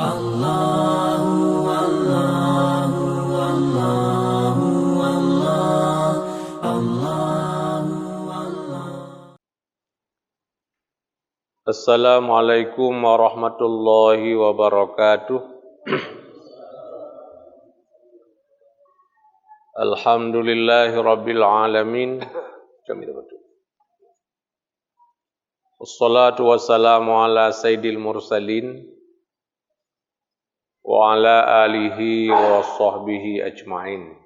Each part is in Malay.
Allahu Allahu Allahu Allah Allahu Allah. Assalamualaikum warahmatullahi wabarakatuh. Alhamdulillahi rabbil alamin. Wassalatu wassalamu ala sayyidil mursalin wa ala alihi wa sahbihi ajma'in.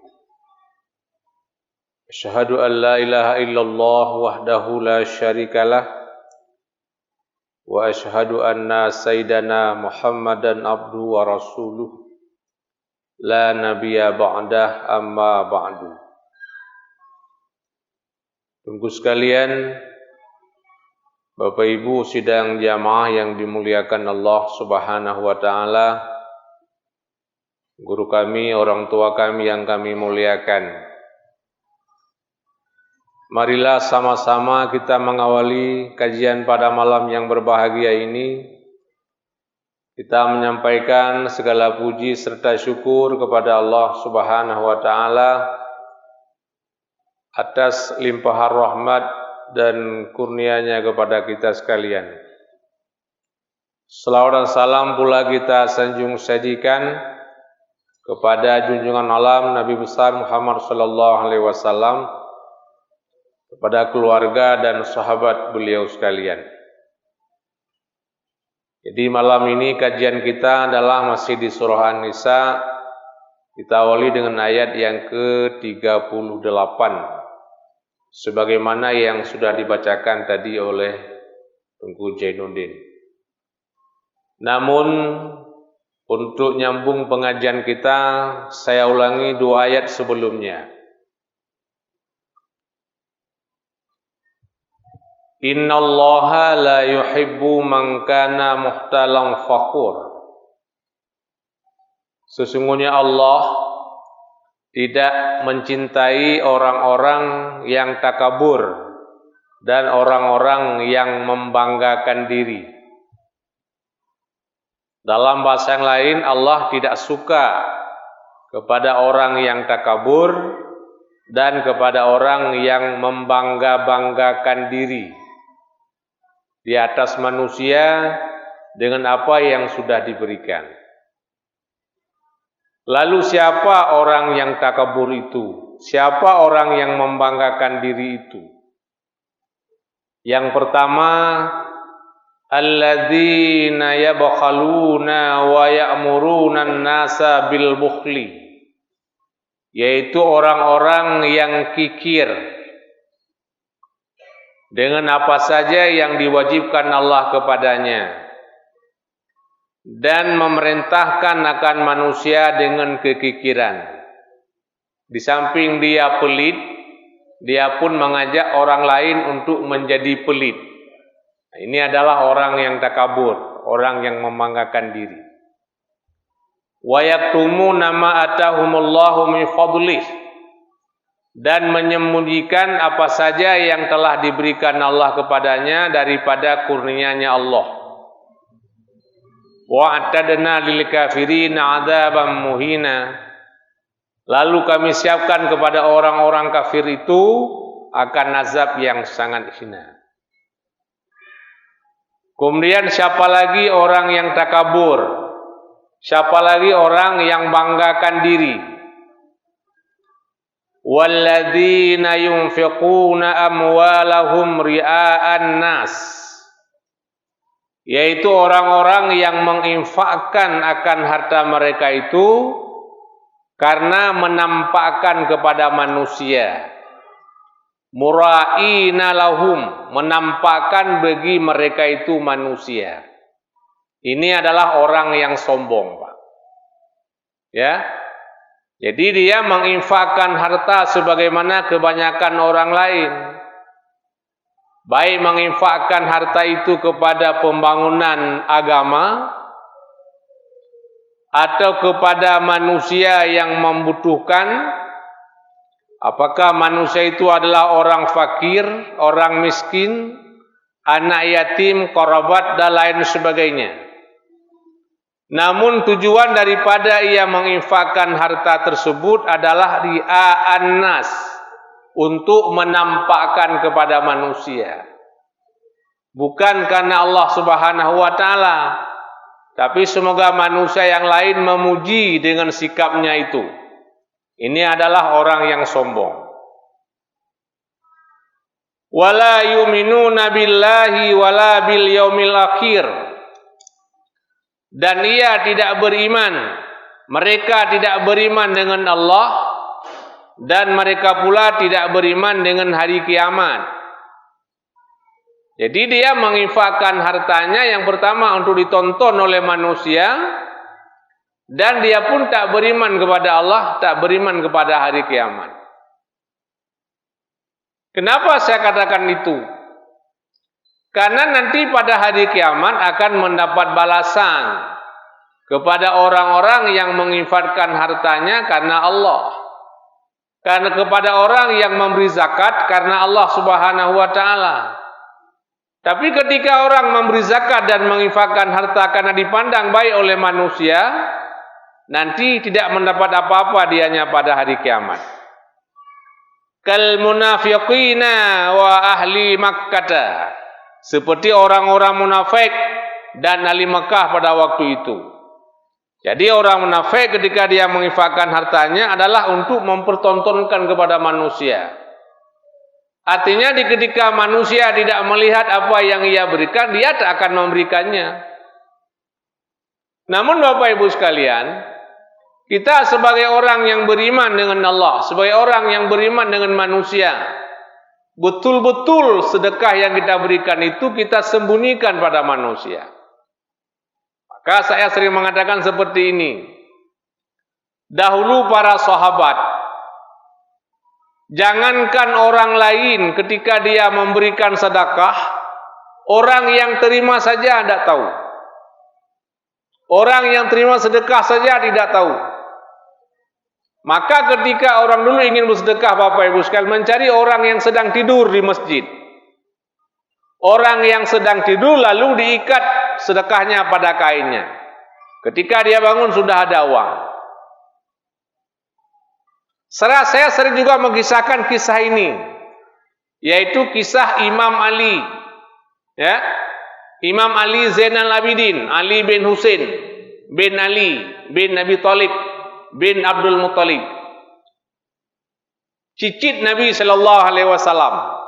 Asyhadu an la ilaha illallah wahdahu la syarikalah wa asyhadu anna sayyidana Muhammadan abduhu wa rasuluh la nabiyya ba'dah amma ba'du. Tunggu sekalian, Bapak Ibu sidang jamaah yang dimuliakan Allah Subhanahu wa taala, guru kami, orang tua kami yang kami muliakan. Marilah sama-sama kita mengawali kajian pada malam yang berbahagia ini. Kita menyampaikan segala puji serta syukur kepada Allah Subhanahu wa taala atas limpahan rahmat dan kurnia-Nya kepada kita sekalian. Selawat dan salam pula kita sanjung sajikan kepada junjungan alam Nabi besar Muhammad sallallahu alaihi wasallam, kepada keluarga dan sahabat beliau sekalian. Jadi malam ini kajian kita adalah masih di surah An-Nisa. Kita awali dengan ayat yang ke-38 sebagaimana yang sudah dibacakan tadi oleh Tengku Jainuddin. Namun untuk nyambung pengajian kita, saya ulangi dua ayat sebelumnya. Innallaha la yuhibbu man kana muhtalan fakhur. Sesungguhnya Allah tidak mencintai orang-orang yang takabur dan orang-orang yang membanggakan diri. Dalam bahasa yang lain, Allah tidak suka kepada orang yang takabur dan kepada orang yang membangga-banggakan diri di atas manusia dengan apa yang sudah diberikan. Lalu siapa orang yang takabur itu? Siapa orang yang membanggakan diri itu? Yang pertama, alladzina yabkhaluna wa ya'muruna an-nasa bil bukhli, yaitu orang-orang yang kikir dengan apa saja yang diwajibkan Allah kepadanya dan memerintahkan akan manusia dengan kekikiran. Di samping dia pelit, dia pun mengajak orang lain untuk menjadi pelit. Ini adalah orang yang takabur, orang yang membanggakan diri. Wa yaktumuna ma atahumullahu min fadlih, dan menyembunyikan apa saja yang telah diberikan Allah kepadanya daripada kurnia-Nya Allah. Wa atadna lil kafirina adzaban muhina, lalu kami siapkan kepada orang-orang kafir itu akan azab yang sangat hina. Kemudian siapa lagi orang yang takabur? Siapa lagi orang yang banggakan diri? Walladzina yunfiquna amwalahum ria'an nas, yaitu orang-orang yang menginfakkan akan harta mereka itu karena menampakkan kepada manusia. Mura'ina lahum, menampakkan bagi mereka itu manusia. Ini adalah orang yang sombong, Pak. Ya. Jadi dia menginfakkan harta sebagaimana kebanyakan orang lain. Baik menginfakkan harta itu kepada pembangunan agama atau kepada manusia yang membutuhkan. Apakah manusia itu adalah orang fakir, orang miskin, anak yatim, kerabat dan lain sebagainya. Namun tujuan daripada ia menginfakkan harta tersebut adalah ria'an nas, untuk menampakkan kepada manusia. Bukan karena Allah Subhanahu wa taala, tapi semoga manusia yang lain memuji dengan sikapnya itu. Ini adalah orang yang sombong. Wala yu'minuna billahi wala bil yaumil akhir. Dan ia tidak beriman, mereka tidak beriman dengan Allah, dan mereka pula tidak beriman dengan hari kiamat. Jadi dia menginfakkan hartanya yang pertama untuk ditonton oleh manusia, dan dia pun tak beriman kepada Allah, tak beriman kepada hari kiamat. Kenapa saya katakan itu? Karena nanti pada hari kiamat akan mendapat balasan kepada orang-orang yang menginfakkan hartanya karena Allah. Karena kepada orang yang memberi zakat karena Allah Subhanahu wa taala. Tapi ketika orang memberi zakat dan menginfakkan harta karena dipandang baik oleh manusia, nanti tidak mendapat apa-apa dianya pada hari kiamat. Kal munafiqina wa ahli Makkah, seperti orang-orang munafik dan ahli Mekah pada waktu itu. Jadi orang munafik ketika dia menginfakkan hartanya adalah untuk mempertontonkan kepada manusia. Artinya ketika manusia tidak melihat apa yang ia berikan, dia tak akan memberikannya. Namun Bapak Ibu sekalian, kita sebagai orang yang beriman dengan Allah, sebagai orang yang beriman dengan manusia, betul-betul sedekah yang kita berikan itu kita sembunyikan pada manusia. Maka saya sering mengatakan seperti ini. Dahulu para sahabat, jangankan orang lain ketika dia memberikan sedekah, orang yang terima saja tidak tahu. Orang yang terima sedekah saja tidak tahu. Maka ketika orang dulu ingin bersedekah, Bapak Ibu sekalian, mencari orang yang sedang tidur di masjid. Orang yang sedang tidur lalu diikat sedekahnya pada kainnya. Ketika dia bangun sudah ada uang. Saya sering juga mengisahkan kisah ini, yaitu kisah Imam Ali. Ya, Imam Ali Zainal Abidin, Ali bin Husain bin Ali bin Abi Thalib bin Abdul Muttalib, cicit Nabi sallallahu alaihi wasallam.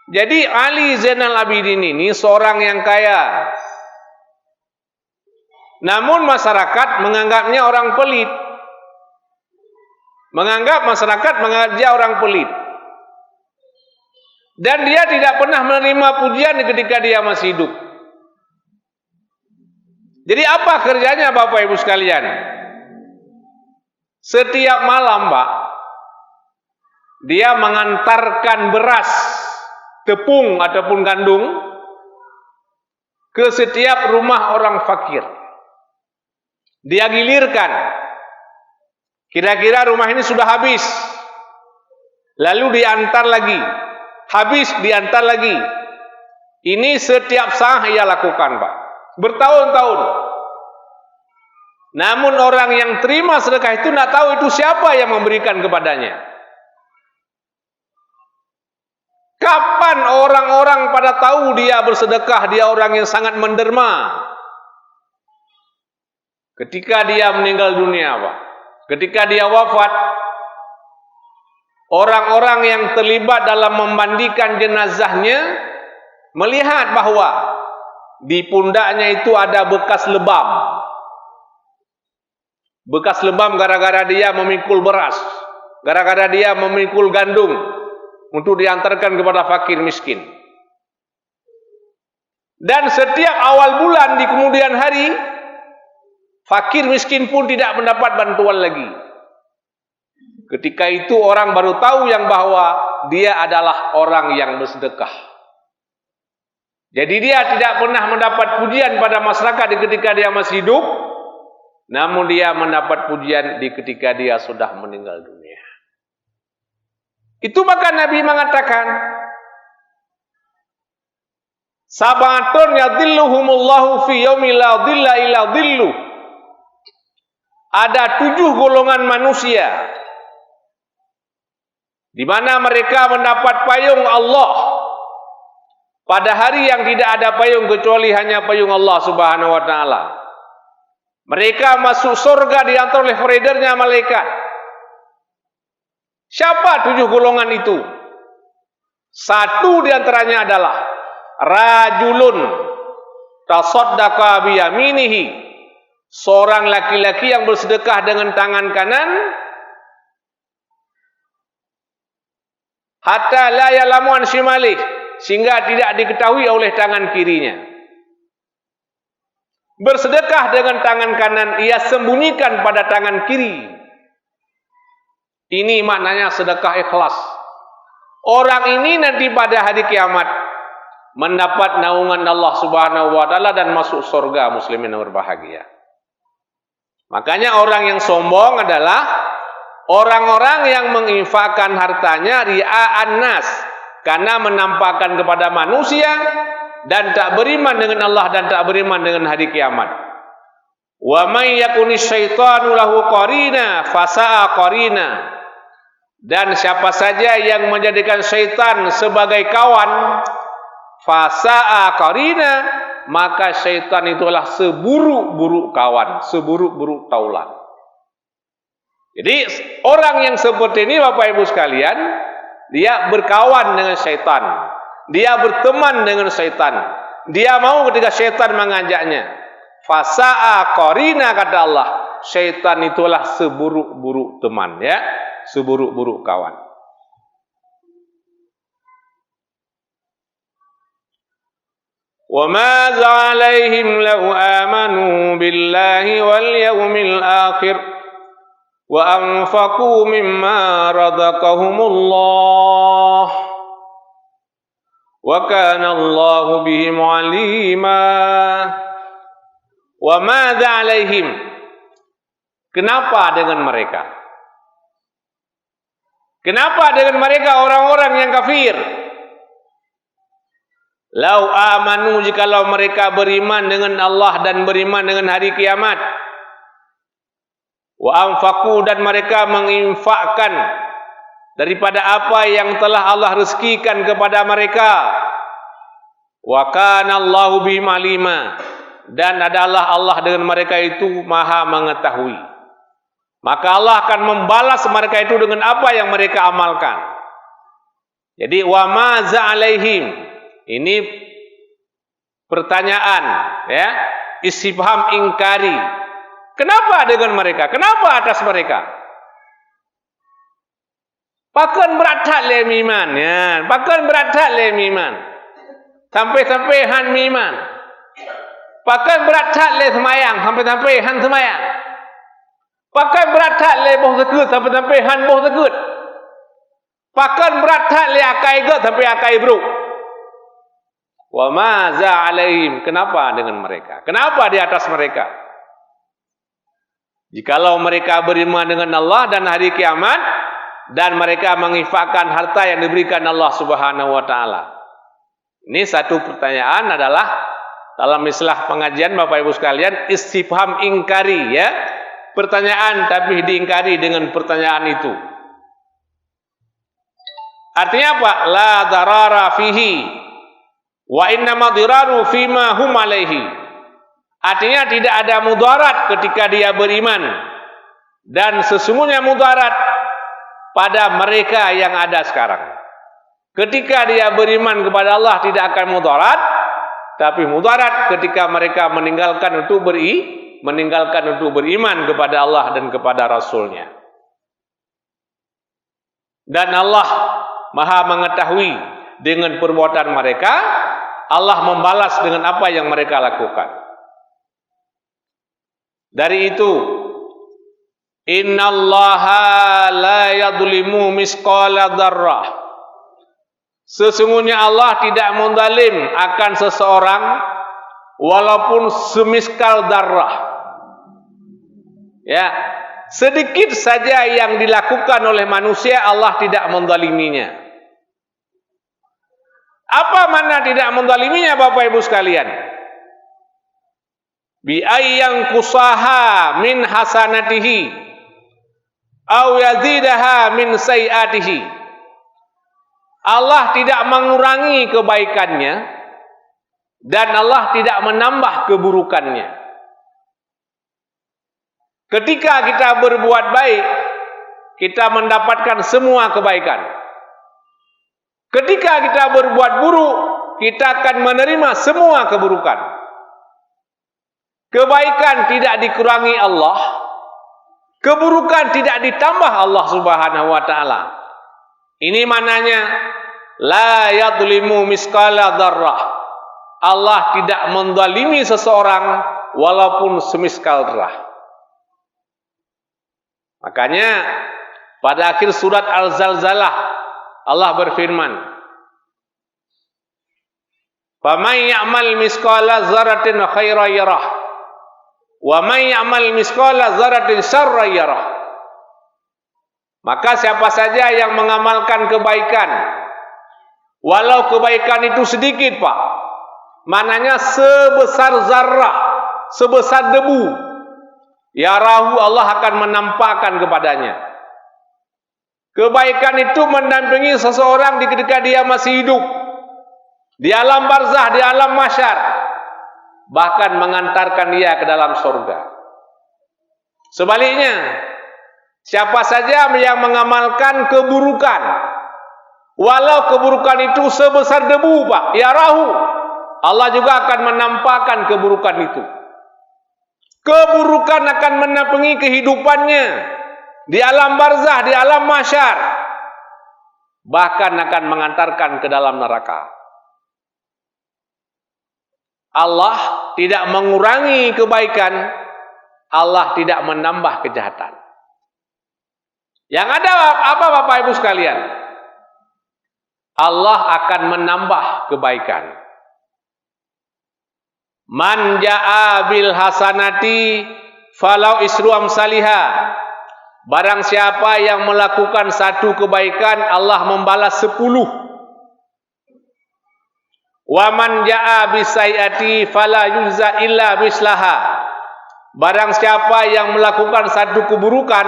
Jadi Ali Zainal Abidin ini seorang yang kaya. Namun masyarakat menganggapnya orang pelit. Masyarakat menganggap dia orang pelit. Dan dia tidak pernah menerima pujian ketika dia masih hidup. Jadi apa kerjanya Bapak Ibu sekalian? Setiap malam, Pak, dia mengantarkan beras, tepung ataupun gandum ke setiap rumah orang fakir. Dia gilirkan. Kira-kira rumah ini sudah habis. Lalu diantar lagi. Habis diantar lagi. Ini setiap saat ia lakukan, Pak. Bertahun-tahun. Namun orang yang terima sedekah itu tidak tahu itu siapa yang memberikan kepadanya. Kapan orang-orang pada tahu dia bersedekah, dia orang yang sangat menderma? Ketika dia meninggal dunia, Pak. Ketika dia wafat, orang-orang yang terlibat dalam memandikan jenazahnya melihat bahwa di pundaknya itu ada bekas lebam. Bekas lebam gara-gara dia memikul beras, gara-gara dia memikul gandum untuk diantarkan kepada fakir miskin. Dan setiap awal bulan di kemudian hari, fakir miskin pun tidak mendapat bantuan lagi. Ketika itu orang baru tahu yang bahwa dia adalah orang yang bersedekah. Jadi dia tidak pernah mendapat pujian pada masyarakat ketika dia masih hidup, namun dia mendapat pujian ketika dia sudah meninggal dunia. Itu maka Nabi mengatakan, Sabatun yadhilluhumullahu fi yaumil la dhilla illa dhilluh. Ada 7 golongan manusia di mana mereka mendapat payung Allah pada hari yang tidak ada payung kecuali hanya payung Allah Subhanahu wa taala. Mereka masuk surga diantar oleh freidernya malaikat. Siapa 7 golongan itu? Satu di antaranya adalah rajulun tasaddaqa biyaminihi, seorang laki-laki yang bersedekah dengan tangan kanan hatta la ya'lamu an shimalih, sehingga tidak diketahui oleh tangan kirinya. Bersedekah dengan tangan kanan, ia sembunyikan pada tangan kiri. Ini maknanya sedekah ikhlas. Orang ini nanti pada hari kiamat mendapat naungan Allah Subhanahu wa taala dan masuk surga muslimin yang berbahagia. Makanya orang yang sombong adalah orang-orang yang menginfakkan hartanya ria'an nas, karena menampakkan kepada manusia dan tak beriman dengan Allah dan tak beriman dengan hari kiamat. Wa may yakuni syaitanu lahu qarina fasa'a qarina. Dan siapa saja yang menjadikan syaitan sebagai kawan, fasa'a qarina, maka syaitan itulah seburuk-buruk kawan, seburuk-buruk taulan. Jadi orang yang seperti ini Bapak Ibu sekalian, dia berkawan dengan syaitan, dia berteman dengan syaitan, dia mau ketika syaitan mengajaknya. Fasa'a qarina, kata Allah, syaitan itulah seburuk-buruk teman, ya, seburuk-buruk kawan. Wa ma za'alaihim lau amanu billahi wal yawmil akhir wa anfaqu mimma razaqahumullah wa kana Allahu bihim alima. Wa madza alaihim, kenapa dengan mereka? Kenapa dengan mereka orang-orang yang kafir? Lau amanu, jikalau mereka beriman dengan Allah dan beriman dengan hari kiamat. Wa anfaqu, dan mereka menginfakkan daripada apa yang telah Allah rezekikan kepada mereka. Wa kana Allahu bihim alima, dan adalah Allah dengan mereka itu maha mengetahui. Maka Allah akan membalas mereka itu dengan apa yang mereka amalkan. Jadi wa ma za'alaihim, ini pertanyaan, ya, istifham ingkari. Kenapa dengan mereka? Kenapa atas mereka? Pakan beratat le miman, ya, pakan beratat le miman. Sampai-sampai han miman. Pakai beratat le semayang sampai-sampai han semayang. Pakai beratat le boh sekut sampai-sampai han boh sekut. Pakai beratat le akai get sampai akai bruk. Wa ma za'alaihim, kenapa dengan mereka? Kenapa di atas mereka? Jikalau mereka beriman dengan Allah dan hari kiamat dan mereka menginfakkan harta yang diberikan Allah Subhanahu wa taala. Ini satu pertanyaan adalah dalam istilah pengajian Bapak Ibu sekalian, istifham ingkari, ya, pertanyaan tapi diingkari dengan pertanyaan itu. Artinya apa? La darara fihi wa innama diraru fima hum alaihi. Artinya tidak ada mudarat ketika dia beriman, dan sesungguhnya mudarat pada mereka yang ada sekarang. Ketika dia beriman kepada Allah tidak akan mudarat, tapi mudarat ketika mereka meninggalkan untuk beriman kepada Allah dan kepada Rasulnya. Dan Allah maha mengetahui dengan perbuatan mereka. Allah membalas dengan apa yang mereka lakukan. Dari itu, innallaha la yadhlimu misqala dzarrah. Sesungguhnya Allah tidak menzalim akan seseorang walaupun semiskal darah. Ya, sedikit saja yang dilakukan oleh manusia Allah tidak menzaliminya. Apa makna tidak menzaliminya Bapak Ibu sekalian? Bi ayyang kusaha min hasanatihi aw yazidaha min sayiatihi. Allah tidak mengurangi kebaikannya dan Allah tidak menambah keburukannya. Ketika kita berbuat baik, kita mendapatkan semua kebaikan. Ketika kita berbuat buruk, kita akan menerima semua keburukan. Kebaikan tidak dikurangi Allah, keburukan tidak ditambah Allah Subhanahu wa taala. Ini maknanya la yadlimu misqala dzarrah. Allah tidak menzalimi seseorang walaupun semiskal dzarrah. Makanya pada akhir surat Al-Zalzalah Allah berfirman, "Faman ya'mal misqala dzarratin khairan yarah, wa man ya'mal misqala dzarratin syarran yarah." Maka siapa saja yang mengamalkan kebaikan, walau kebaikan itu sedikit, Pak, maknanya sebesar zarrah, sebesar debu, ya rahu, Allah akan menampakkan kepadanya. Kebaikan itu mendampingi seseorang ketika dia masih hidup, di alam barzah, di alam mahsyar, bahkan mengantarkan dia ke dalam surga. Sebaliknya, siapa saja yang mengamalkan keburukan, walau keburukan itu sebesar debu, Pak, ya rahu, Allah juga akan menampakkan keburukan itu. Keburukan akan menampingi kehidupannya di alam barzah, di alam mahsyar, bahkan akan mengantarkan ke dalam neraka. Allah tidak mengurangi kebaikan, Allah tidak menambah kejahatan. Yang ada apa Bapak Ibu sekalian? Allah akan menambah kebaikan. Man ja'a bil hasanati falau isru amsalihah. Barang siapa yang melakukan satu kebaikan, Allah membalas 10. Wa man ja'a bis sayyiati fala yujza illa mislaha. Barang siapa yang melakukan satu keburukan,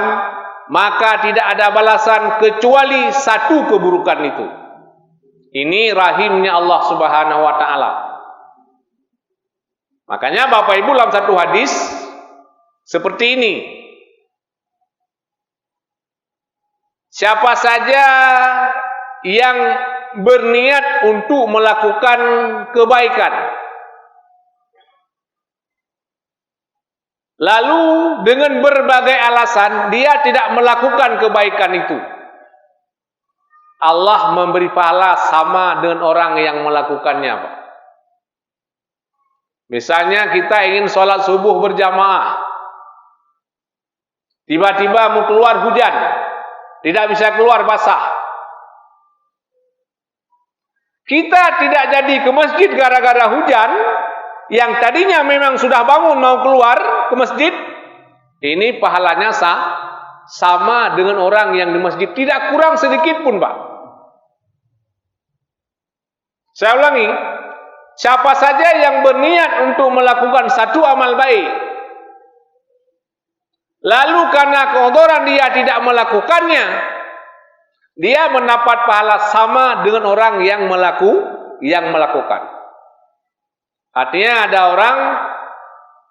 maka tidak ada balasan kecuali satu keburukan itu. Ini rahimnya Allah Subhanahu wa taala. Makanya Bapak Ibu dalam satu hadis seperti ini. Siapa saja yang berniat untuk melakukan kebaikan, lalu dengan berbagai alasan dia tidak melakukan kebaikan itu, Allah memberi pahala sama dengan orang yang melakukannya, Pak. Misalnya kita ingin sholat subuh berjamaah, tiba-tiba mau keluar hujan, tidak bisa keluar basah. Kita tidak jadi ke masjid gara-gara hujan, yang tadinya memang sudah bangun mau keluar ke masjid, ini pahalanya sama dengan orang yang di masjid, tidak kurang sedikit pun, Pak. Saya ulangi, siapa saja yang berniat untuk melakukan satu amal baik, lalu karena keodoran dia tidak melakukannya, dia mendapat pahala sama dengan orang yang melakukan. Artinya ada orang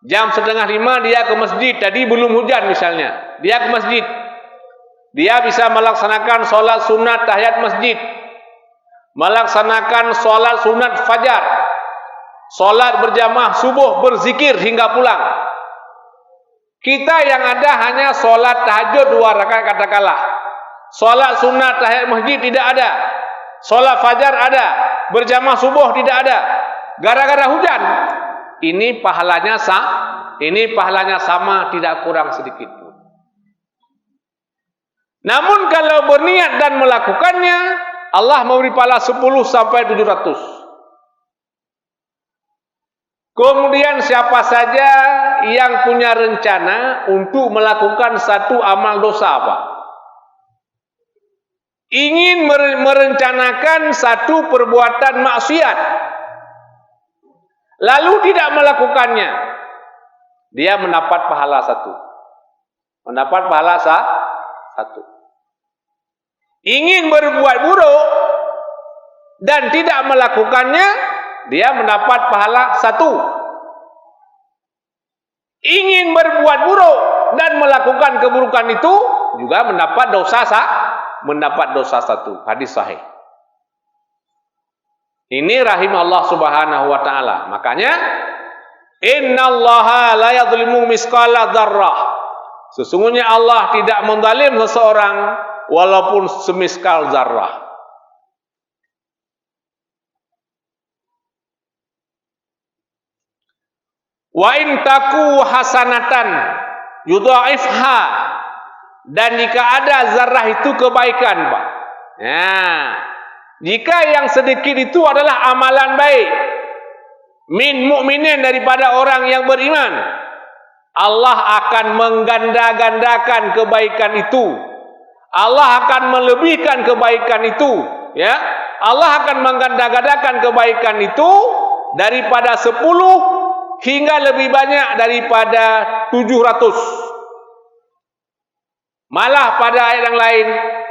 jam 4:30 dia ke masjid, tadi belum hujan misalnya, dia ke masjid, dia bisa melaksanakan sholat sunat tahiyat masjid, melaksanakan sholat sunat fajar, sholat berjamaah subuh, berzikir hingga pulang. Kita yang ada hanya sholat tahajud 2 rakaat katakanlah, sholat sunat tahiyat masjid tidak ada, sholat fajar ada, berjamaah subuh tidak ada, gara-gara hujan. Ini pahalanya sama, tidak kurang sedikit pun. Namun kalau berniat dan melakukannya, Allah memberi pahala 10 sampai 700. Kemudian siapa saja yang punya rencana untuk melakukan satu amal dosa, Pak, ingin merencanakan satu perbuatan maksiat, lalu tidak melakukannya, dia mendapat pahala satu. Mendapat pahala satu. Ingin berbuat buruk dan tidak melakukannya, dia mendapat pahala satu. Ingin berbuat buruk dan melakukan keburukan itu, juga mendapat dosa satu. Hadis sahih. Ini rahim Allah Subhanahu wa taala. Makanya innallaha la yadhlimu misqala dzarrah. Sesungguhnya Allah tidak menzalim seseorang walaupun semiskal zarrah. Wa in taku hasanatan yudha'ifha, dan jika ada zarrah itu kebaikan, Pak. Nah, jika yang sedikit itu adalah amalan baik min mukminin, daripada orang yang beriman, Allah akan mengganda-gandakan kebaikan itu. Allah akan melebihkan kebaikan itu, ya. Allah akan mengganda-gandakan kebaikan itu daripada 10 hingga lebih banyak daripada 700. Malah pada ayat yang lain,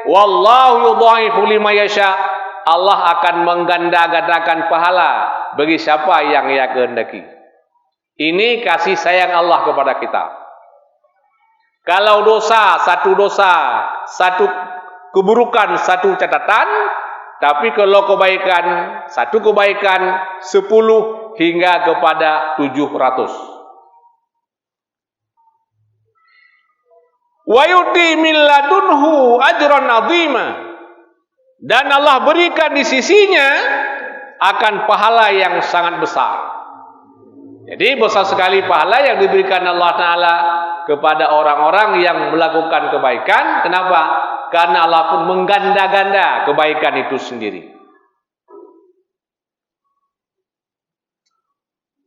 wallahu yudha'ifu liman yasha, Allah akan mengganda-gandakan pahala bagi siapa yang Ia kehendaki. Ini kasih sayang Allah kepada kita. Kalau dosa, satu keburukan, satu catatan. Tapi kalau kebaikan, satu kebaikan 10 hingga kepada 700. Wa yu'ti min ladunhu ajran 'azima, dan Allah berikan di sisinya akan pahala yang sangat besar. Jadi besar sekali pahala yang diberikan Allah Ta'ala kepada orang-orang yang melakukan kebaikan. Kenapa? Karena Allah pun mengganda-ganda kebaikan itu sendiri.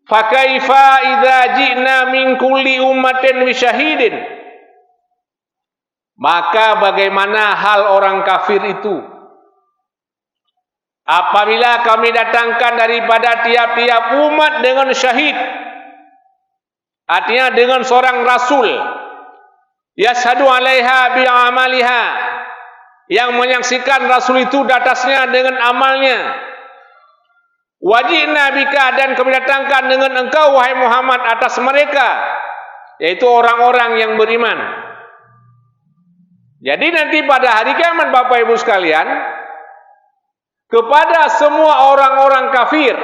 Fakaifa idza ji'na min kulli ummatin bi syahidin, maka bagaimana hal orang kafir itu apabila kami datangkan daripada tiap-tiap umat dengan syahid, artinya dengan seorang rasul, yashhadu 'alaiha bi amaliha, yang menyaksikan rasul itu di atasnya dengan amalnya. Wajibna bika, dan kami datangkan dengan engkau wahai Muhammad atas mereka, yaitu orang-orang yang beriman. Jadi nanti pada hari kiamat, Bapak Ibu sekalian, kepada semua orang-orang kafir,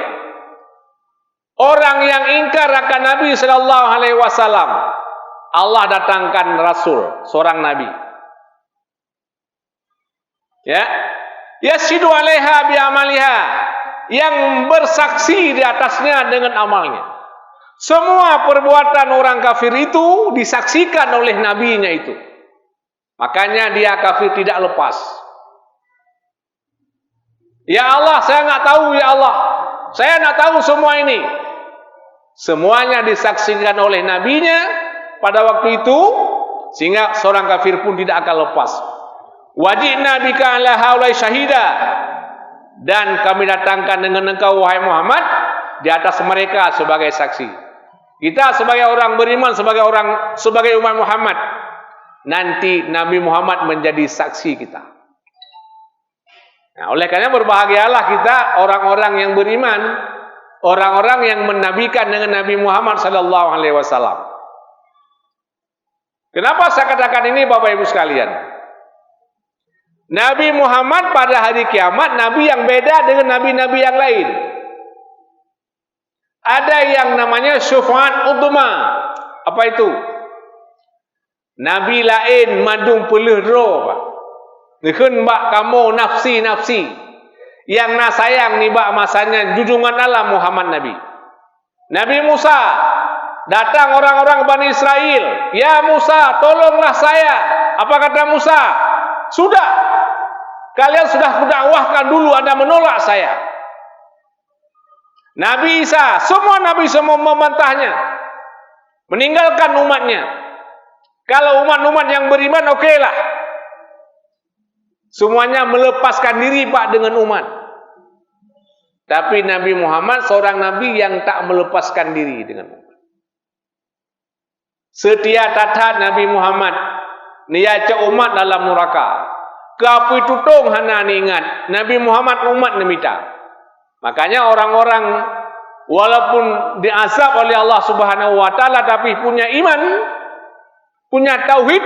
orang yang ingkar akan Nabi sallallahu alaihi wasallam, Allah datangkan rasul, seorang nabi. Ya, yashidu 'alaiha bi amaliha, yang bersaksi di atasnya dengan amalnya. Semua perbuatan orang kafir itu disaksikan oleh nabinya itu. Makanya dia kafir tidak lepas. Ya Allah, saya enggak tahu, ya Allah, saya enggak tahu semua ini. Semuanya disaksikan oleh nabinya pada waktu itu, sehingga seorang kafir pun tidak akan lepas. Wajibna bika ala haulai syahida, dan kami datangkan dengan engkau wahai Muhammad di atas mereka sebagai saksi. Kita sebagai orang beriman, sebagai umat Muhammad, nanti Nabi Muhammad menjadi saksi kita. Nah, oleh karena berbahagialah kita orang-orang yang beriman, orang-orang yang menabikan dengan Nabi Muhammad sallallahu alaihi wasallam. Kenapa saya katakan ini, Bapak Ibu sekalian? Nabi Muhammad pada hari kiamat nabi yang beda dengan nabi-nabi yang lain. Ada yang namanya syufa'at udma. Apa itu? Nabi lain madung pelih roh, Pak. Nikun bak kamu nafsi-nafsi. Yang nak sayang ni bak masanya junjungan Allah Muhammad Nabi. Nabi Musa, datang orang-orang Bani Israel. Ya Musa, tolonglah saya. Apa kata Musa? Sudah. Kalian sudah kudakwahkan dulu, Anda menolak saya. Nabi Isa, semua Nabi semua membantahnya. Meninggalkan umatnya. Kalau umat-umat yang beriman, okeylah. Semuanya melepaskan diri Pak dengan umat. Tapi Nabi Muhammad seorang Nabi yang tak melepaskan diri dengan umat. Setia tatat Nabi Muhammad niaca umat dalam neraka. Kapi tutung hana ni ingat Nabi Muhammad umat nemita. Makanya orang-orang walaupun diazab oleh Allah Subhanahu wa taala tapi punya iman, punya tauhid,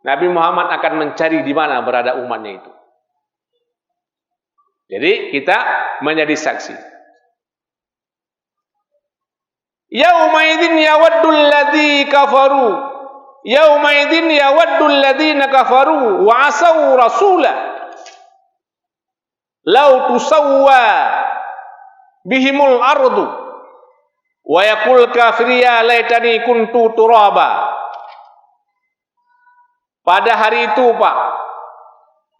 Nabi Muhammad akan mencari di mana berada umatnya itu. Jadi kita menjadi saksi. Yaumaidin yawaddul ladzi kafaru. Yaumaidin yawaddul ladzina kafaru wa asaw rasula. Law tusawwa bihimul ardu wa yaqul kafiriya laitani kuntu turaba. Pada hari itu Pak,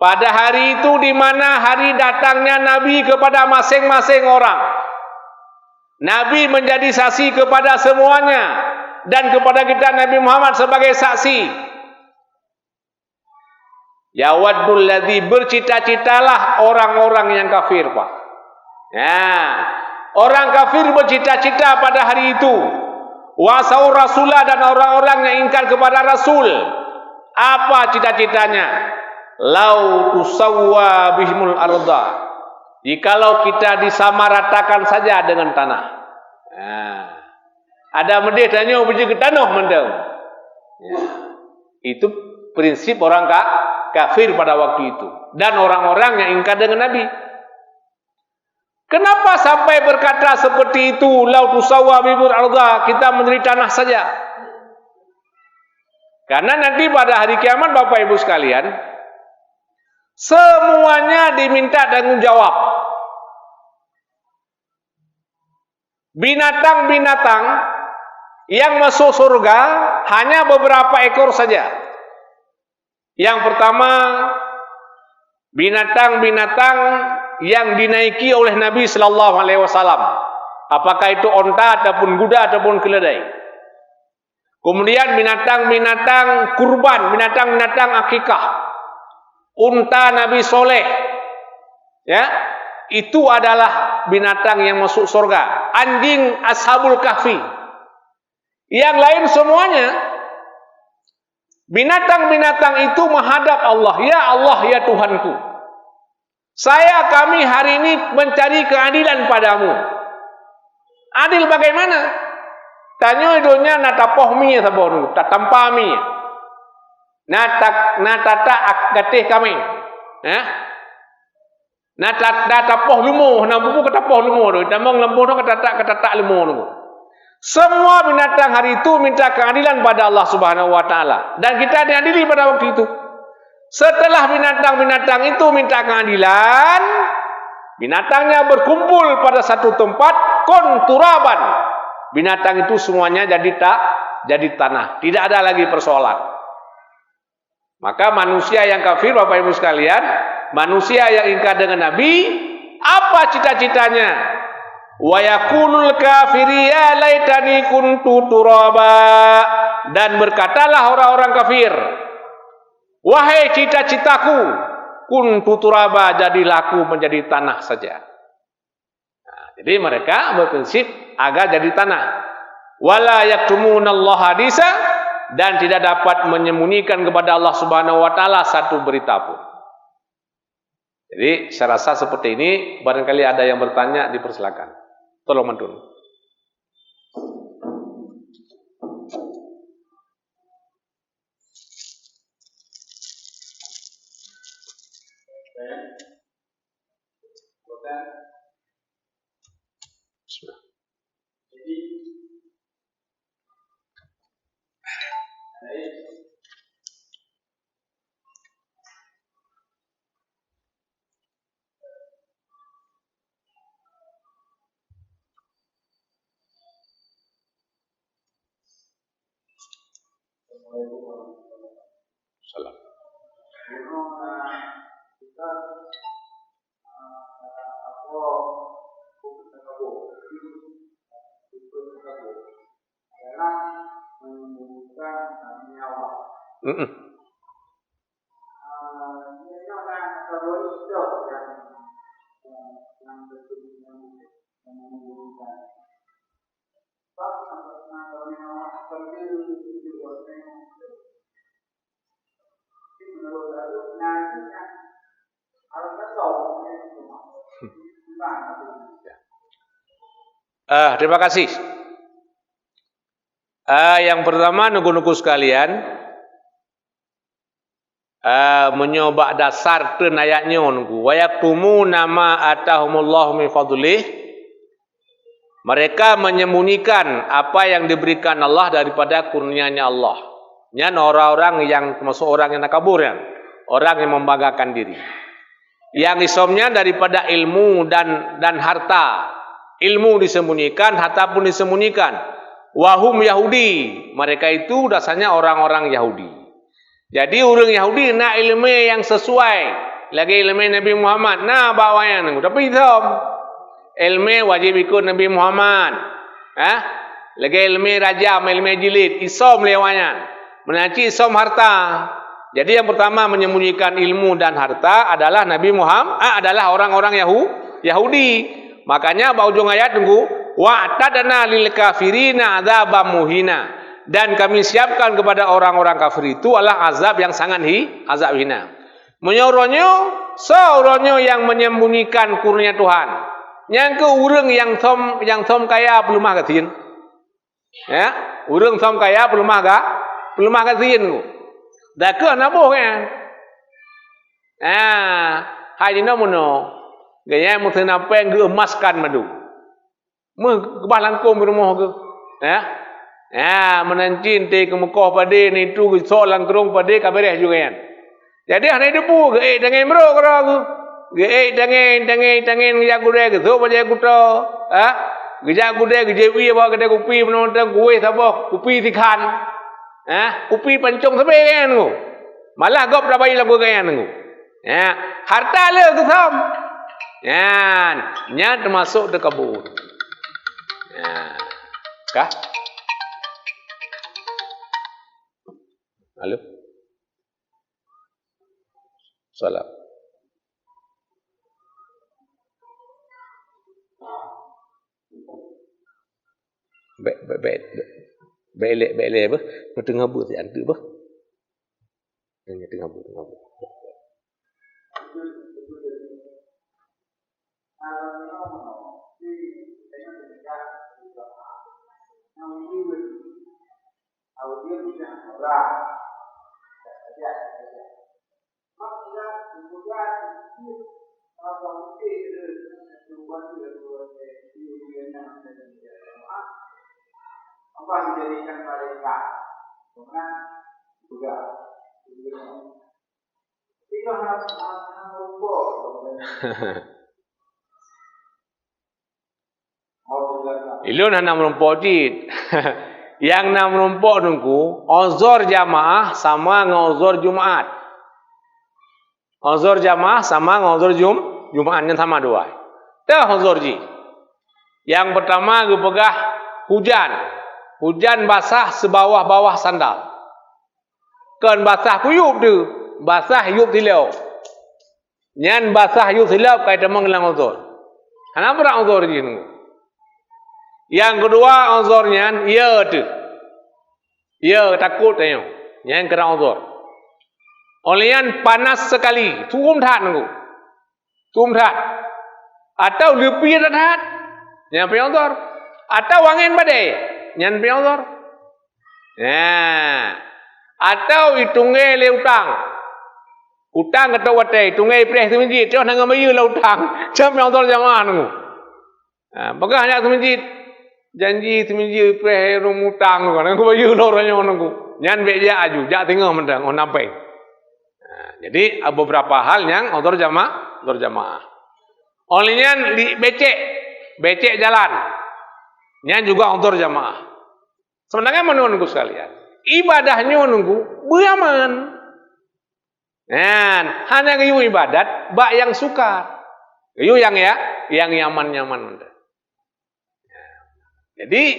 pada hari itu di mana hari datangnya Nabi kepada masing-masing orang. Nabi menjadi saksi kepada semuanya dan kepada kita Nabi Muhammad sebagai saksi. Yawaddul ladzi, bercita-citalah orang-orang yang kafir Pak. Nah, orang kafir bercita-cita pada hari itu. Wasau rasulah, dan orang-orang yang ingkar kepada Rasul. Apa cita-citanya? Lau tusawwa bihimul arda. Jikalau kita disamaratakan saja dengan tanah. Nah, ada medih tanya uji ke tanah mendem. Ya. Itu prinsip orang kafir pada waktu itu dan orang-orang yang ingkar dengan Nabi. Kenapa sampai berkata seperti itu? Lau tusawwa bihimul arda, kita menjadi tanah saja. Karena nanti pada hari kiamat Bapak Ibu sekalian, semuanya diminta tanggung jawab. Binatang-binatang yang masuk surga hanya beberapa ekor saja. Yang pertama, binatang-binatang yang dinaiki oleh Nabi sallallahu alaihi wasallam. Apakah itu onta ataupun kuda ataupun keledai. Kemudian binatang-binatang kurban, binatang-binatang akikah. Unta Nabi Soleh, ya, itu adalah binatang yang masuk surga. Anjing Ashabul Kahfi. Yang lain semuanya, binatang-binatang itu menghadap Allah. Ya Allah, ya Tuhanku, kami hari ini mencari keadilan padamu. Adil bagaimana? Tanya idonya natapohmi sabonu, tatampami. Natata akgatih kami. Ya? Natapoh lumo, nampu katapoh lumo, tamang lembu no katatak lumo no. Semua binatang hari itu minta keadilan pada Allah Subhanahu wa taala, dan kita diadili pada waktu itu. Setelah binatang-binatang itu minta keadilan, binatangnya berkumpul pada satu tempat, konturaban. Binatang itu semuanya jadi tanah, tidak ada lagi persoalan. Maka manusia yang kafir, Bapak Ibu sekalian, manusia yang ingkar dengan Nabi, apa cita-citanya? Wa yaqulul kafiri ya laitani kuntu turaba, dan berkatalah orang-orang kafir, wahai cita-citaku, kuntu turaba, jadilah aku menjadi tanah saja. Nah, jadi mereka berprinsip agar jadi tanah. Wala yaktumunallaha hadisa, dan tidak dapat menyembunyikan kepada Allah Subhanahu wa taala satu berita pun. Jadi saya rasa seperti ini, barangkali ada yang bertanya, dipersilakan. Tolong mantun. Salam. Terima kasih. Yang pertama, nuku-nuku sekalian, menyoba dasar ten ayatnya nunggu. Wa yaktumuna ma atahumullahu min fadlih. Mereka menyembunyikan apa yang diberikan Allah daripada kurnianya Allah. Nyan orang-orang yang termasuk orang yang nakabur, orang yang membanggakan diri. Yang isomnya daripada ilmu dan harta. Ilmu disembunyikan, harta pun disembunyikan. Wahum Yahudi, mereka itu dasarnya orang-orang Yahudi. Jadi orang Yahudi nak ilmu yang sesuai, lagi ilmu Nabi Muhammad, nah bawanya nunggu. Tapi isom, ilmu wajib ikut Nabi Muhammad. Lagi ilmu rajam, ilmu jilid, isom lewanya. Menaci isom harta. Jadi yang pertama menyembunyikan ilmu dan harta adalah Nabi Muhammad, adalah orang-orang Yahudi. Makanya ujung ayat tunggu, wa'tadna lil kafirina adzabam muhina. Dan kami siapkan kepada orang-orang kafir itu adalah azab yang sangat azab hina. Menyoronyo sauronyo yang menyembunyikan kurnia Tuhan. Yang ke urang yang som kaya belum magatin. Ya, urang som kaya belum magatin ku. Dah ke nabo kan. Hai dino mono. Gaya mungkin apa yang diemaskan madu. Kebah langkung di rumah ke. Menancin te ke Mekah pada ni tu soalan kerong pada kabareh juga kan. Jadi hari depu ge dengan bro kira aku. Ge dengan gudai ke so pada kuto. Geja gudai gejewi apa kedai kopi menonton kuih apa kopi tikan. Kopi pancong sampai kan aku. Malah gop dah bayi lagu kan aku. Harta le ke sam. Nya termasuk de kabur. Kah? Halo. Salam. Belek apa? Tengah bu si antu apa? Tengah bu. Apa menjadikan mereka kemudian juga itu harus mengumpul. Ilun hana merumpok dit. Yang nak merumpok nunggu uzur jamaah sama nguzur Jumat. Uzur jamaah sama nguzur Jumat yang sama dua. Dah uzur ji. Yang pertama gue pegah hujan. Hujan basah sebawah-bawah sandal. Kan basah kuyup tu. Basah yup tilau. Nyan basah yup tilau kaya temang lang uzur. Kenapa nak uzur ji nunggu? Yang kedua uzurnya ia tu. Ia takut tengok. Yang kena uzur. Olehan panas sekali, tuum tat nunggu. Tuum tat. Atau lebih tat. Yang pergi uzur. Atau angin badai. Yang pergi uzur. Atau itungnya le utang. Utang atau watai, itungnya preh tu masjid. Cuma nang mayu le utang. Cuma pergi uzur jamaah nunggu. Bagah hanya tu masjid. Janji seminggu preh rumutang kan aku bagi loranya onangku nyan beja aju jak tengah mendang on nampai. Jadi beberapa hal yang odor jamaah olehnya di becek jalan nyan juga odor jamaah. Sebenarnya menunggu sekalian ibadahnya nunggu beraman hanya kayu ibadat bak yang suka kayu yang nyaman. Jadi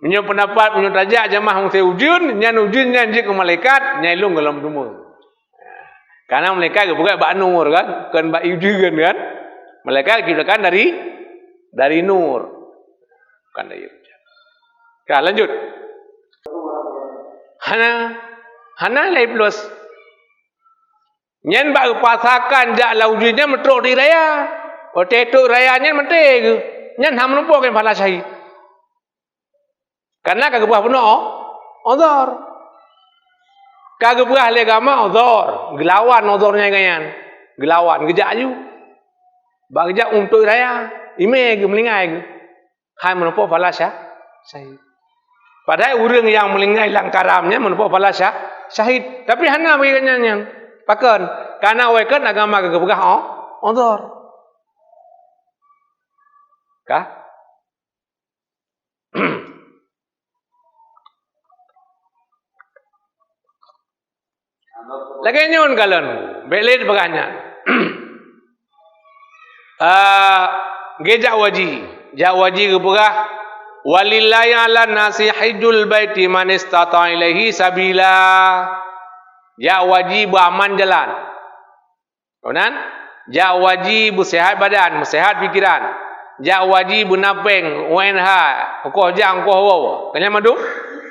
menurut pendapat menurut raja jamaah mesti ujun janji ke malaikat nyai lung dalam rumah. Karena malaikat bukan bak nur kan bak ujun kan. Malaikat diciptakan dari nur. Bukan dari hujan. Oke, lanjut. Hana lai plus. Nyen bak pasakan jak laujnya metrok di raya. Otetuk raya nyen mete ke. Nyen ham lupa kan pala syahid. Karena kagak buah puno odor. Kagak buah legama odor. Gelawan odornya ganyan. Gelawan gejak ju. Bak gejak untuk raya. Ime ke melingai ke. Hai menumpuk pala syahid. Padahal orang yang melingai langkaramnya menumpuk pala syahid. Tapi hana bagi ganyan. Pakan. Karena wekan agama kagak buah odor. Kah? Lagi nyon kalian, belit baganya. Gejak waji kebugah. Walillahi ala nasi hijjul baiti man istata ilaihi sabila. Ya wajib aman jalan. Kemudian, ya wajib sehat badan, sehat pikiran. Ya wajib napeng, UNH, koh jang koh wow. Kanya madu,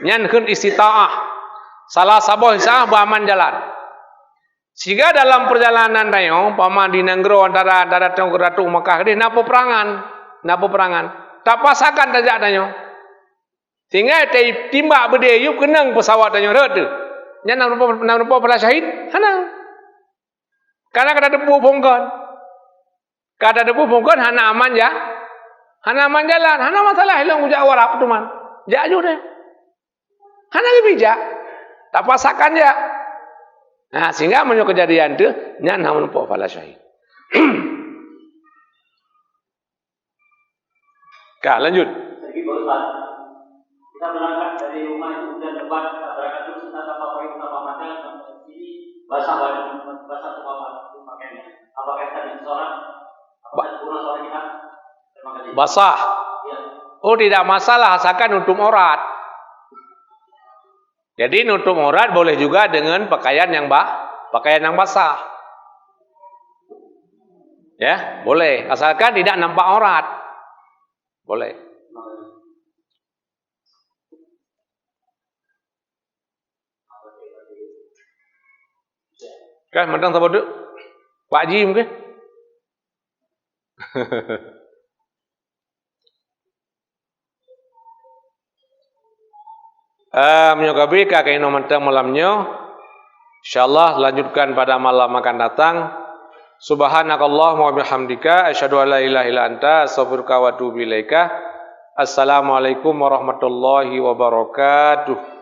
nyan kun istita'ah. Salah sabah sah aman jalan. Sehingga dalam perjalanan tayo, pama di negro antara Ratu Makkah dia napo perangan. Tak pasakan tajak tayo. Sehingga timbak berdeyup kenang pesawat tayo rete. Nyan nampo pala syahid, hanang. Karena kata debu bongkon hana aman ya. Hana aman jalan, hana masalah hilang ujak warap tu man. Jaju deh. Hana bijak. Tak pasakan ya. Nah, sehingga menyo kejadian tu nyan namun po pala syahid. Kak, lanjut. Jadi Ustaz, kita berangkat dari rumah itu dan debat berangkat dulu tentang apa yang utama mata ini basah tuh pakaiannya. Apakah kita di sholat? Apakah kurang sholat kita? Terima kasih. Basah. Ya. Oh, tidak masalah asalkan nutup aurat. Jadi nutup aurat boleh juga dengan pakaian yang basah. Ya, boleh. Asalkan tidak nampak aurat. Boleh. Kan mentang sama duk. Pak Haji mungkin. Menyokabi kakek ino mentang malamnya. InsyaAllah lanjutkan pada malam akan datang. Subhanakallahumma wa bihamdika asyhadu an la ilaha illa anta astaghfiruka wa atubu ilaika. Assalamualaikum warahmatullahi wabarakatuh.